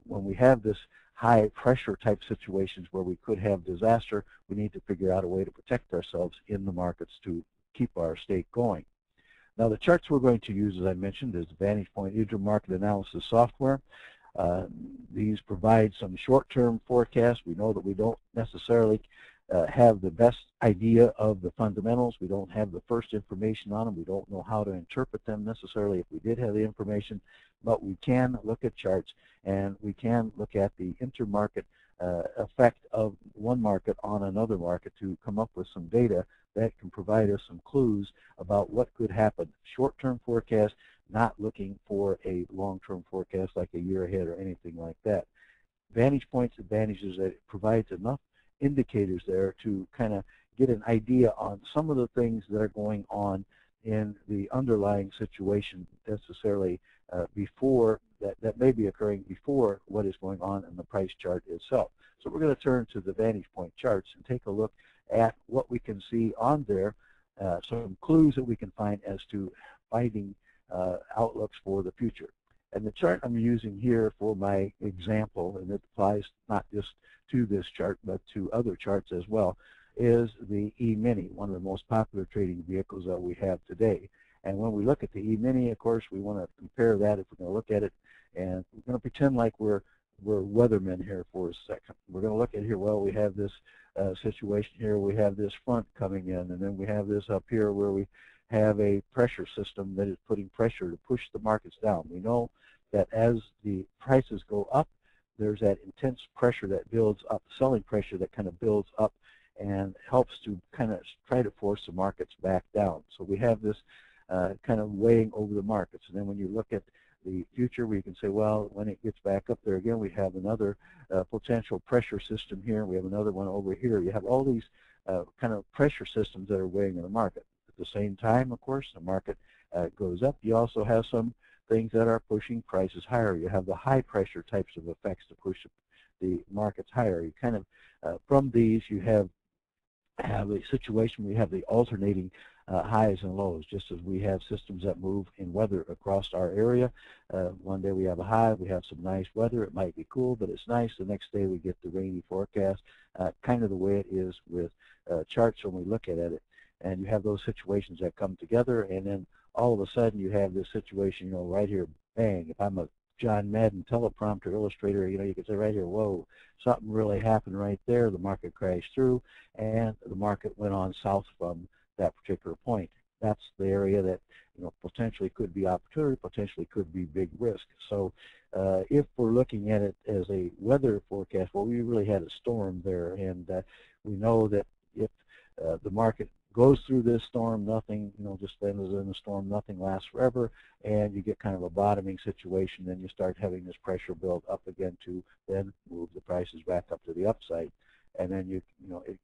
when we have this high pressure type situations where we could have disaster, we need to figure out a way to protect ourselves in the markets to keep our state going. Now the charts we're going to use, as I mentioned, is Vantage Point Intermarket Analysis software. These provide some short-term forecasts. We know that we don't necessarily have the best idea of the fundamentals. We don't have the first information on them. We don't know how to interpret them necessarily if we did have the information, but we can look at charts and we can look at the intermarket effect of one market on another market to come up with some data that can provide us some clues about what could happen. Short-term forecast, not looking for a long-term forecast like a year ahead or anything like that. Vantage Point's advantage is that it provides enough indicators there to kind of get an idea on some of the things that are going on in the underlying situation necessarily before that may be occurring before what is going on in the price chart itself. So we're going to turn to the Vantage Point charts and take a look at what we can see on there, some clues that we can find as to finding outlooks for the future. And the chart I'm using here for my example, and it applies not just to this chart but to other charts as well, is the E-mini, one of the most popular trading vehicles that we have today. And when we look at the E-mini, of course, we want to compare that if we're going to look at it, and we're going to pretend like we're weathermen here for a second. We're going to look at here, well, we have this situation here, we have this front coming in, and then we have this up here where we have a pressure system that is putting pressure to push the markets down. We know that as the prices go up, there's that intense pressure that builds up, selling pressure that kind of builds up and helps to kind of try to force the markets back down. So we have this kind of weighing over the markets. And then when you look at the future, we can say, well, when it gets back up there again, we have another potential pressure system here. We have another one over here. You have all these kind of pressure systems that are weighing in the market. At the same time, of course, the market goes up. You also have some things that are pushing prices higher. You have the high pressure types of effects to push the markets higher. You kind of, from these, you have a situation where you have the alternating highs and lows, just as we have systems that move in weather across our area. One day we have a high, we have some nice weather, it might be cool, but it's nice. The next day we get the rainy forecast, kind of the way it is with charts when we look at it. And you have those situations that come together, and then all of a sudden you have this situation, right here, bang. If I'm a John Madden teleprompter illustrator, you can say right here, whoa, something really happened right there. The market crashed through, and the market went on south from that particular point. That's the area that potentially could be opportunity, potentially could be big risk. So if we're looking at it as a weather forecast, well, we really had a storm there, and we know that if the market goes through this storm, nothing, just ends in the storm, nothing lasts forever, and you get kind of a bottoming situation, then you start having this pressure build up again to then move the prices back up to the upside. And then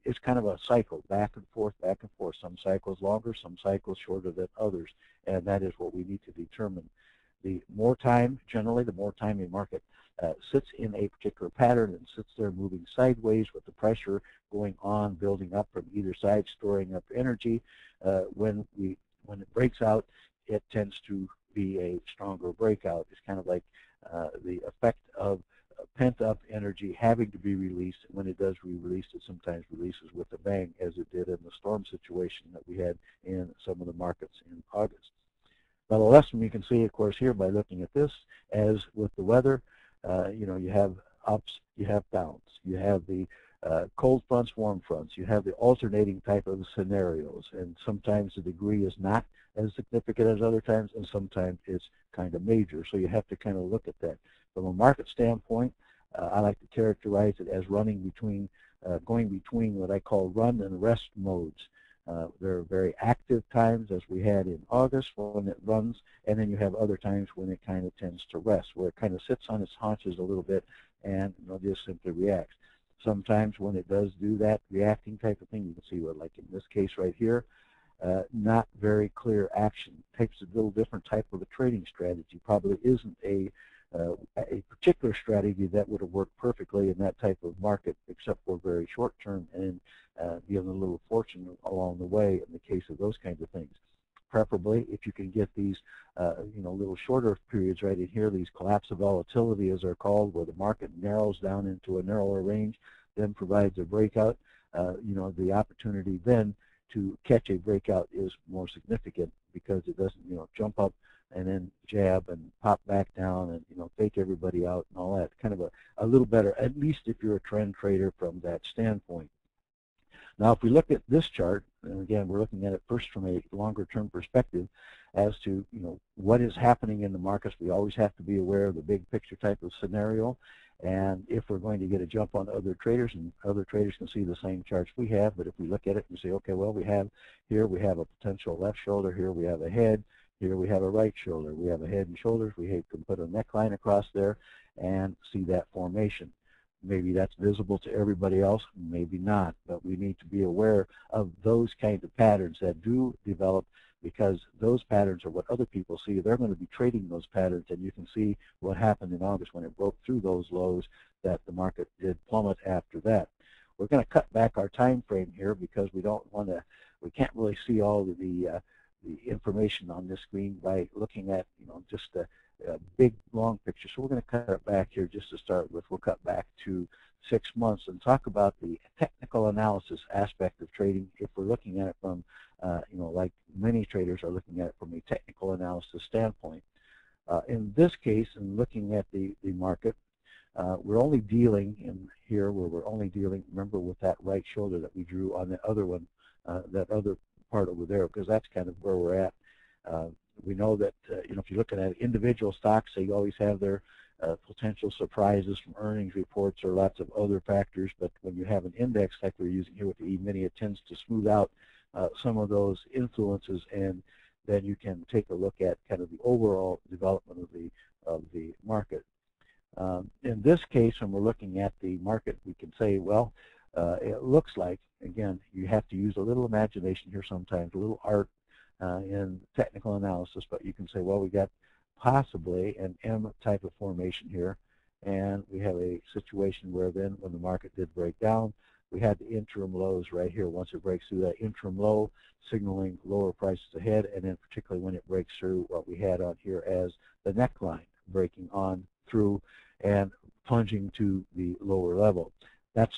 it's kind of a cycle, back and forth, back and forth. Some cycles longer, some cycles shorter than others, and that is what we need to determine. The more time, generally, the more time a market sits in a particular pattern and sits there moving sideways with the pressure going on, building up from either side, storing up energy. When it breaks out, it tends to be a stronger breakout. It's kind of like the effect of pent-up energy having to be released, and when it does re-release, it sometimes releases with a bang, as it did in the storm situation that we had in some of the markets in August. Now, the lesson we can see, of course, here by looking at this, as with the weather, you have ups, you have downs, you have the cold fronts, warm fronts, you have the alternating type of scenarios, and sometimes the degree is not as significant as other times, and sometimes it's kind of major, so you have to kind of look at that. From a market standpoint, I like to characterize it as running between, going between what I call run and rest modes. There are very active times, as we had in August, when it runs, and then you have other times when it kind of tends to rest, where it kind of sits on its haunches a little bit and just simply reacts. Sometimes when it does do that reacting type of thing, you can see what, like in this case right here, not very clear action. Takes a little different type of a trading strategy. Probably isn't a particular strategy that would have worked perfectly in that type of market, except for very short term and given a little fortune along the way in the case of those kinds of things. preferably if you can get these little shorter periods right in here, these collapse of volatility as they're called, where the market narrows down into a narrower range, then provides a breakout. The opportunity then to catch a breakout is more significant because it doesn't jump up and then jab and pop back down and fake everybody out and all that. Kind of a little better, at least if you're a trend trader from that standpoint. Now, if we look at this chart, and again, we're looking at it first from a longer-term perspective as to what is happening in the markets. We always have to be aware of the big picture type of scenario, and if we're going to get a jump on other traders, and other traders can see the same charts we have, but if we look at it and say, okay, well, we have a potential left shoulder, here we have a head, here we have a right shoulder, we have a head and shoulders, we can put a neckline across there and see that formation. Maybe that's visible to everybody else, maybe not, but we need to be aware of those kinds of patterns that do develop, because those patterns are what other people see. They're going to be trading those patterns, and you can see what happened in August when it broke through those lows that the market did plummet after that. We're going to cut back our time frame here because we can't really see all of the information on this screen by looking at just a big long picture. So we're going to cut it back here just to start with. We'll cut back to 6 months and talk about the technical analysis aspect of trading if we're looking at it from like many traders are looking at it from a technical analysis standpoint. In this case, in looking at the market, we're only dealing in here where we're only dealing, remember, with that right shoulder that we drew on the other one, that other part over there, because that's kind of where we're at. We know that if you're looking at individual stocks, they always have their potential surprises from earnings reports or lots of other factors, but when you have an index like we're using here with the E-mini, it tends to smooth out some of those influences, and then you can take a look at kind of the overall development of the market. In this case, when we're looking at the market, we can say, well, it looks like, again, you have to use a little imagination here sometimes, a little art in technical analysis, but you can say, well, we got possibly an M type of formation here, and we have a situation where then when the market did break down, we had the interim lows right here. Once it breaks through that interim low, signaling lower prices ahead, and then particularly when it breaks through what we had on here as the neckline, breaking on through and plunging to the lower level. That's,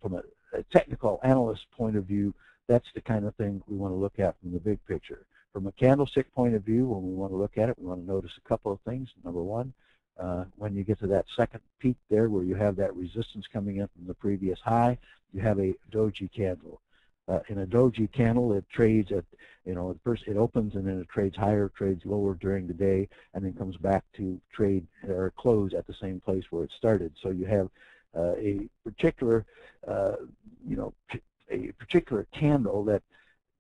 from a technical analyst point of view, that's the kind of thing we want to look at from the big picture. From a candlestick point of view, when we want to look at it, we want to notice a couple of things. Number one, when you get to that second peak there where you have that resistance coming in from the previous high, you have a doji candle. In a doji candle, it trades at, first it opens and then it trades higher, trades lower during the day, and then comes back to trade or close at the same place where it started. So you have a particular, a particular candle that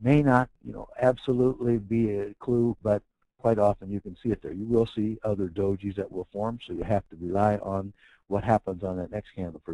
may not, absolutely be a clue, but quite often you can see it there. You will see other dojis that will form, so you have to rely on what happens on that next candle. For